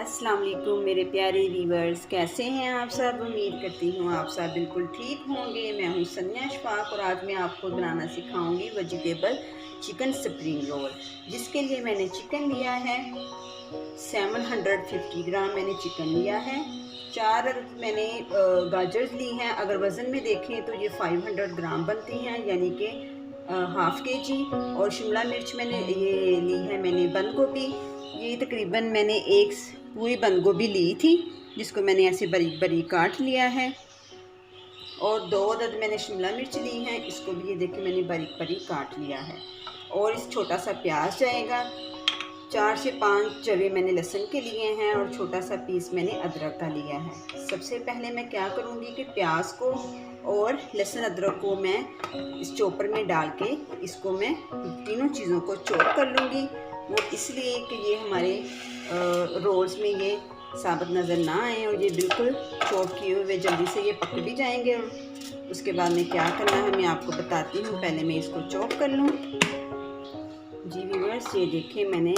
अस्सलाम वालेकुम मेरे प्यारे व्यूवर्स, कैसे हैं आप सब। उम्मीद करती हूँ आप सब बिल्कुल ठीक होंगे। मैं हूँ सनिया अशफाक और आज मैं आपको बनाना सिखाऊंगी वेजिटेबल चिकन स्प्रिंग रोल, जिसके लिए मैंने चिकन लिया है 750 ग्राम मैंने चिकन लिया है। 4 मैंने गाजर ली हैं। अगर वज़न में देखें तो ये 500 ग्राम बनती हैं, यानी कि हाफ़ के जी। और शिमला मिर्च मैंने ये ली है, मैंने बंद गोभी, ये तकरीबन मैंने एक पूरी बंद गोभी ली थी, जिसको मैंने ऐसे बारीक बारीक काट लिया है। और 2 अदद मैंने शिमला मिर्च ली हैं, इसको भी ये देखिए मैंने बारीक बारीक काट लिया है। और इस छोटा सा प्याज जाएगा। 4 से 5 जवे मैंने लहसुन के लिए हैं और छोटा सा पीस मैंने अदरक का लिया है। सबसे पहले मैं क्या करूँगी कि प्याज को और लहसुन अदरक को मैं इस चॉपर में डाल के इसको मैं तीनों चीज़ों को चॉप कर लूँगी। वो इसलिए कि ये हमारे रोल्स में ये साबुत नज़र ना आए और ये बिल्कुल चॉप किए हुए जल्दी से ये पक भी जाएंगे। उसके बाद में क्या करना है मैं आपको बताती हूँ। पहले मैं इसको चॉप कर लूँ। जी व्यूअर्स, ये देखिए मैंने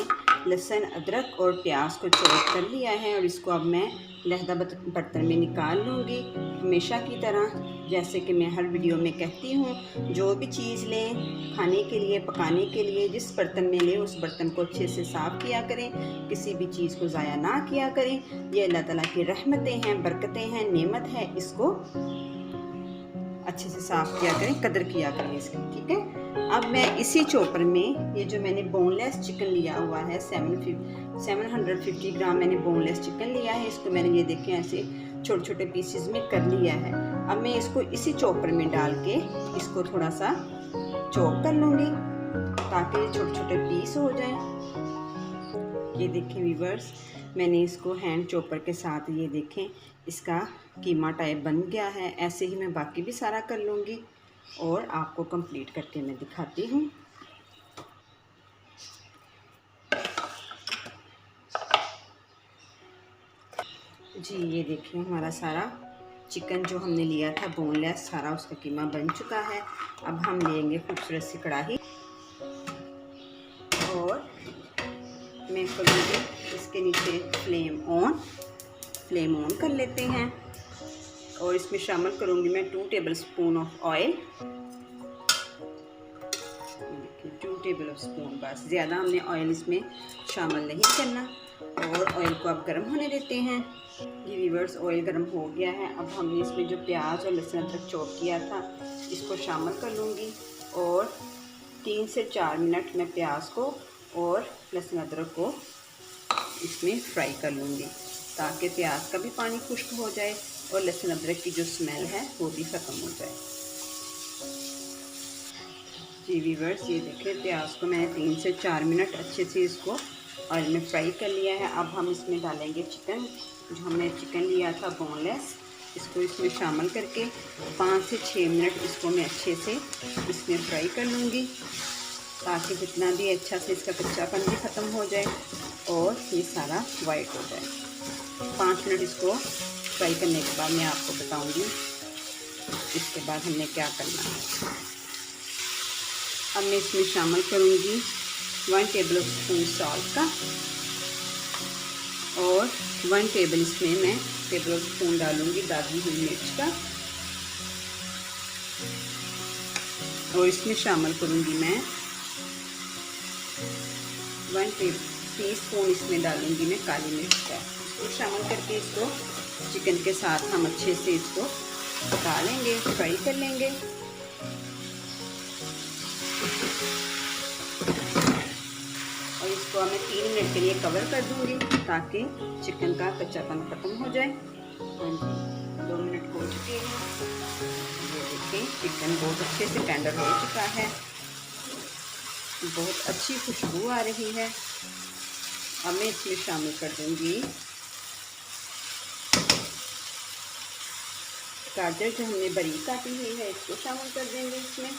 लहसुन अदरक और प्याज को चॉप कर लिया है और इसको अब मैं लहदा बर्तन में निकाल लूँगी। हमेशा की तरह जैसे कि मैं हर वीडियो में कहती हूँ, जो भी चीज़ लें खाने के लिए, पकाने के लिए, जिस बर्तन में लें उस बर्तन को अच्छे से साफ़ किया करें, किसी भी चीज़ को ज़ाया ना किया करें। ये अल्लाह ताला की रहमतें हैं, बरकतें हैं, नेमत है, इसको अच्छे से साफ़ किया करें, कदर किया करें इसकी, ठीक है। अब मैं इसी चॉपर में ये जो मैंने बोनलेस चिकन लिया हुआ है 750 ग्राम मैंने बोनलेस चिकन लिया है, इसको मैंने ये देखें ऐसे छोटे छोटे पीसेस में कर लिया है। अब मैं इसको इसी चॉपर में डाल के इसको थोड़ा सा चॉप कर लूँगी ताकि ये छोटे छोटे पीस हो जाएं। ये देखें व्यूवर्स, मैंने इसको हैंड चॉपर के साथ ये देखें इसका कीमा टाइप बन गया है। ऐसे ही मैं बाकी भी सारा कर लूँगी और आपको कंप्लीट करके मैं दिखाती हूँ। जी ये देखिए हमारा सारा चिकन जो हमने लिया था बोनलेस, सारा उसका कीमा बन चुका है। अब हम लेंगे खूबसूरत सी कढ़ाई और मैं करूँगी इसके नीचे फ्लेम ऑन कर लेते हैं और इसमें शामिल करूँगी मैं 2 टेबलस्पून ऑफ ऑयल। 2 टेबलस्पून, बस, ज़्यादा हमने ऑयल इसमें शामिल नहीं करना। और ऑयल को आप गर्म होने देते हैं। ये व्यूअर्स, ऑयल गर्म हो गया है। अब हमने इसमें जो प्याज और लहसुन अदरक चॉप किया था इसको शामिल कर लूँगी और 3 से 4 मिनट मैं प्याज को और लहसुन अदरक को इसमें फ्राई कर लूँगी ताकि प्याज का भी पानी खुश्क हो जाए और लहसुन अदरक की जो स्मेल है वो भी ख़त्म हो जाए। जी व्यूअर्स, ये देखें प्याज को मैंने 3 से 4 मिनट अच्छे से इसको ऑयल में फ्राई कर लिया है। अब हम इसमें डालेंगे चिकन, जो हमने चिकन लिया था बोनलेस, इसको इसमें शामिल करके 5 से 6 मिनट इसको मैं अच्छे से इसमें फ्राई कर लूँगी ताकि जितना भी अच्छा से इसका कच्चापन भी ख़त्म हो जाए और ये सारा वाइट हो जाए। 5 मिनट इसको फ्राई करने के बाद मैं आपको बताऊंगी इसके बाद हमने क्या करना है। अब मैं इसमें शामिल करूंगी 1 टेबलस्पून सॉल्ट का और 1 टेबलस्पून डालूंगी दागी हुई मिर्च का और इसमें शामिल करूंगी मैं 1 टीस्पून इसमें डालूंगी मैं काली मिर्च का। इसको शामिल करके इसको चिकन के साथ हम अच्छे से इसको पका लेंगे, फ्राई कर लेंगे। और इसको मैं 3 मिनट के लिए कवर कर दूंगी ताकि चिकन का कच्चापन खत्म हो जाए। 2 मिनट हो चुके हैं। ये देखिए चिकन बहुत अच्छे से टेंडर हो चुका है, बहुत अच्छी खुशबू आ रही है। अब मैं इसमें शामिल कर दूंगी गाजर जो हमने बारीक काटी हुई है, इसको शामिल कर देंगे इसमें।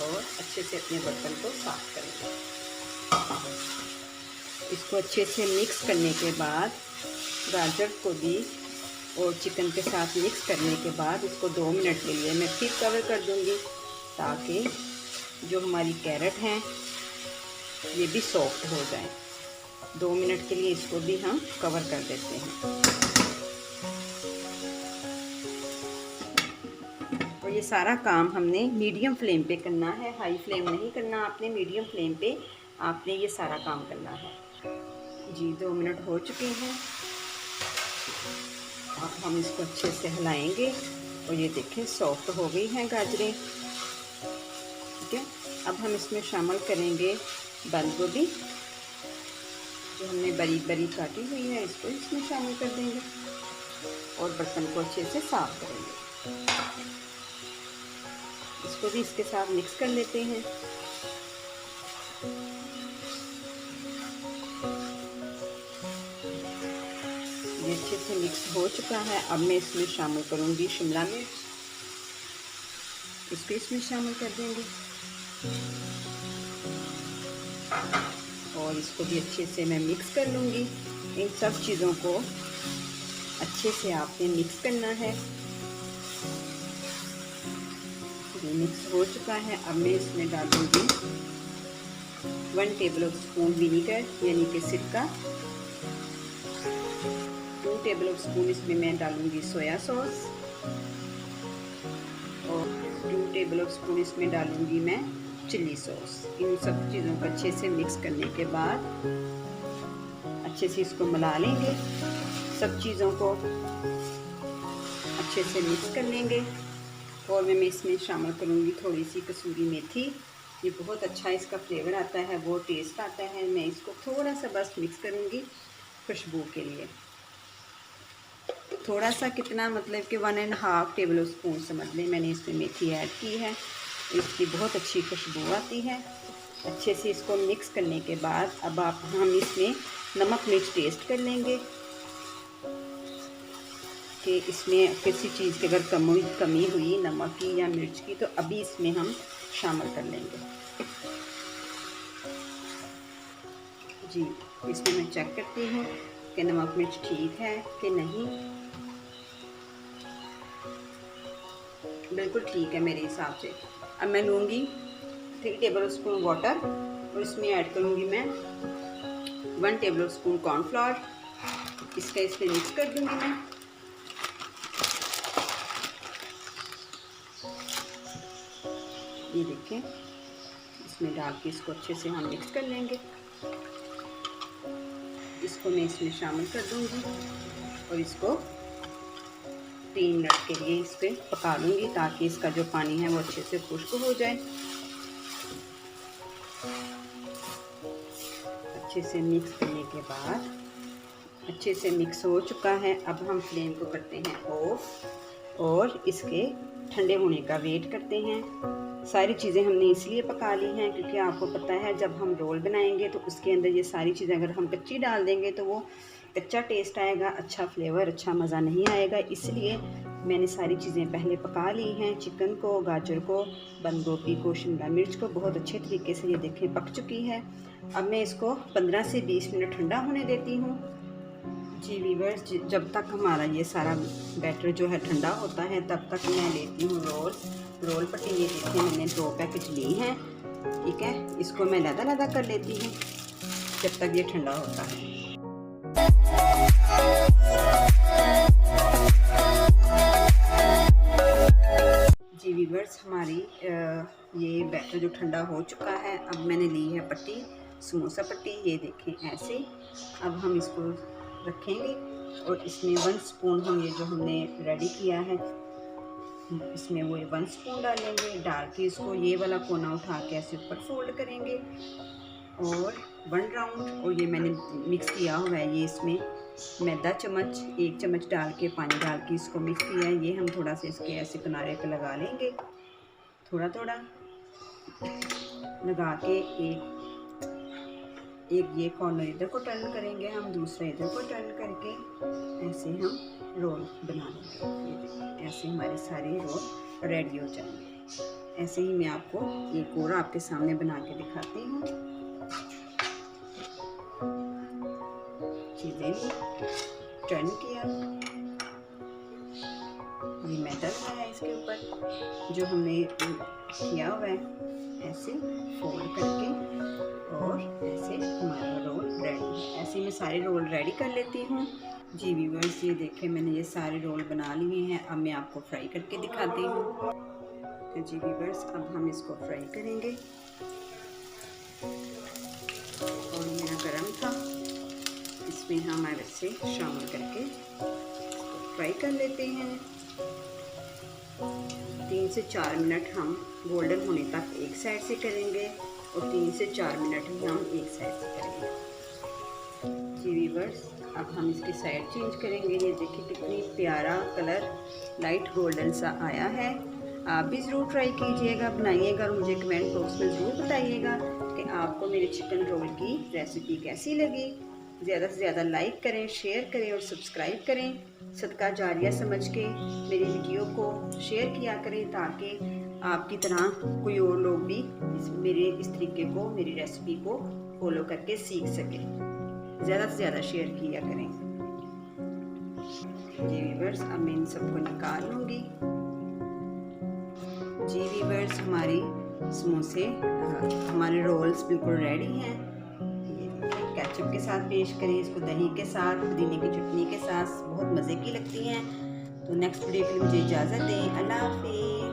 और अच्छे से अपने बर्तन को साफ करेंगे। इसको अच्छे से मिक्स करने के बाद गाजर को भी और चिकन के साथ मिक्स करने के बाद इसको 2 मिनट के लिए मैं फिर कवर कर दूंगी, ताकि जो हमारी कैरेट हैं ये भी सॉफ्ट हो जाए। 2 मिनट के लिए इसको भी हम कवर कर देते हैं। और ये सारा काम हमने मीडियम फ्लेम पे करना है, हाई फ्लेम नहीं करना आपने, मीडियम फ्लेम पे आपने ये सारा काम करना है। जी 2 मिनट हो चुके हैं। अब हम इसको अच्छे से हिलाएंगे और ये देखें सॉफ्ट हो गई हैं गाजरें। ठीक है, अब हम इसमें शामिल करेंगे बंद गोभी जो हमने बारीक बारीक काटी हुई है, इसको इसमें शामिल कर देंगे और बर्तन को अच्छे से साफ करेंगे। इसको भी इसके साथ मिक्स कर लेते हैं। ये अच्छे से मिक्स हो चुका है। अब मैं इसमें शामिल करूंगी शिमला मिर्च, इसको इसमें शामिल कर देंगे और इसको भी अच्छे से मैं मिक्स कर लूँगी। इन सब चीज़ों को अच्छे से आपने मिक्स करना है। ये मिक्स हो चुका है। अब मैं इसमें डालूँगी 1 टेबल स्पून विनीगर यानी कि सिरका, 2 टेबल स्पून इसमें मैं डालूँगी सोया सॉस और 2 टेबल स्पून इसमें डालूँगी मैं चिल्ली सॉस। इन सब चीज़ों को अच्छे से मिक्स करने के बाद अच्छे से इसको मिला लेंगे, सब चीज़ों को अच्छे से मिक्स कर लेंगे। और मैं इसमें शामिल करूँगी थोड़ी सी कसूरी मेथी, ये बहुत अच्छा इसका फ्लेवर आता है, वो टेस्ट आता है। मैं इसको थोड़ा सा बस मिक्स करूँगी खुशबू के लिए, थोड़ा सा कितना मतलब कि 1.5 टेबल स्पून समझ लें मैंने इसमें मेथी ऐड की है, इसकी बहुत अच्छी खुशबू आती है। अच्छे से इसको मिक्स करने के बाद अब हम इसमें नमक मिर्च टेस्ट कर लेंगे कि इसमें किसी चीज़ की अगर कमी हुई नमक की या मिर्च की, तो अभी इसमें हम शामिल कर लेंगे। जी इसमें मैं चेक करती हूँ कि नमक मिर्च ठीक है कि नहीं। बिल्कुल ठीक है मेरे हिसाब से। अब मैं लूँगी 3 टेबल स्पून वाटर और इसमें ऐड करूँगी मैं 1 टेबल स्पून कॉर्नफ्लोर, इसका इसमें मिक्स कर दूँगी मैं। ये देखें, इसमें डाल के इसको अच्छे से हम मिक्स कर लेंगे। इसको मैं इसमें शामिल कर दूँगी और इसको 3 मिनट के लिए इस पर पका लूँगी, ताकि इसका जो पानी है वो अच्छे से खुश्क हो जाए। अच्छे से मिक्स करने के बाद अच्छे से मिक्स हो चुका है। अब हम फ्लेम को करते हैं ऑफ और इसके ठंडे होने का वेट करते हैं। सारी चीज़ें हमने इसलिए पका ली हैं क्योंकि आपको पता है जब हम रोल बनाएंगे तो उसके अंदर ये सारी चीज़ें अगर हम कच्ची डाल देंगे तो वो कच्चा टेस्ट आएगा, अच्छा फ्लेवर, अच्छा मज़ा नहीं आएगा। इसलिए मैंने सारी चीज़ें पहले पका ली हैं। चिकन को, गाजर को, बंद गोभी को, शिमला मिर्च को बहुत अच्छे तरीके से ये देखें पक चुकी है। अब मैं इसको 15 से 20 मिनट ठंडा होने देती हूँ। जी वीवर्स, जब तक हमारा ये सारा बैटर जो है ठंडा होता है तब तक मैं लेती हूँ रोल पट्टी। ये देखिए मैंने 2 पैकेट ली हैं। ठीक है, इसको मैं लदा कर लेती हूँ जब तक ये ठंडा होता है। जी वीवर्स, हमारी ये बैटर जो ठंडा हो चुका है। अब मैंने ली है पट्टी, समोसा पट्टी, ये देखें ऐसे। अब हम इसको रखेंगे और इसमें 1 स्पून हम ये जो हमने रेडी किया है इसमें वो 1 स्पून डालेंगे। डाल के इसको ये वाला कोना उठा के ऐसे ऊपर फोल्ड करेंगे और 1 राउंड, और ये मैंने मिक्स किया हुआ है, ये इसमें मैदा चम्मच 1 चम्मच डाल के पानी डाल के इसको मिक्स किया है। ये हम थोड़ा सा इसके ऐसे किनारे पे लगा लेंगे, थोड़ा थोड़ा लगा के एक ये कॉर्नर इधर को टर्न करेंगे हम, दूसरा इधर को टर्न करके ऐसे हम रोल बना लेंगे। ऐसे हमारे सारे रोल रेडी हो जाएंगे। ऐसे ही मैं आपको एक और आपके सामने बना के दिखाती हूँ। चीज़ें टर्न किया ये मेटल है इसके ऊपर जो हमने किया हुआ है, ऐसे फोल्ड करके और ऐसे हमारा रोल रेडी है। ऐसे मैं सारे रोल रेडी कर लेती हूँ। जी व्यूअर्स, ये देखें मैंने ये सारे रोल बना लिए हैं। अब मैं आपको फ्राई करके दिखाती हूँ। तो जी व्यूअर्स, अब हम इसको फ्राई करेंगे। और मेरा गरम था, इसमें हम ऐसे शामिल करके फ्राई कर लेते हैं। 3 से 4 मिनट हम गोल्डन होने तक एक साइड से करेंगे और 3 से 4 मिनट ही हम एक साइड से करेंगे। जी व्यूअर्स, अब हम इसकी साइड चेंज करेंगे। ये देखिए कितनी प्यारा कलर लाइट गोल्डन सा आया है। आप भी ज़रूर ट्राई कीजिएगा, बनाइएगा और मुझे कमेंट बॉक्स में ज़रूर बताइएगा कि आपको मेरे चिकन रोल की रेसिपी कैसी लगी। ज़्यादा से ज़्यादा लाइक करें, शेयर करें और सब्सक्राइब करें। सदका जारिया समझ के मेरी वीडियो को शेयर किया करें ताकि आपकी तरह कोई और लोग भी मेरे इस तरीके को, मेरी रेसिपी को फॉलो करके सीख सके। ज़्यादा से ज़्यादा शेयर किया करें। जी व्यूअर्स, अब मैं इन सबको निकाल लूँगी। जी व्यूअर्स, हमारी समोसे, हमारे रोल्स बिल्कुल रेडी हैं। केचप के साथ पेश करें इसको, दही के साथ, पुदीने की चटनी के साथ, बहुत मज़े की लगती हैं। तो नेक्स्ट वीडियो के लिए मुझे इजाज़त दें। अल्लाह हाफिज़।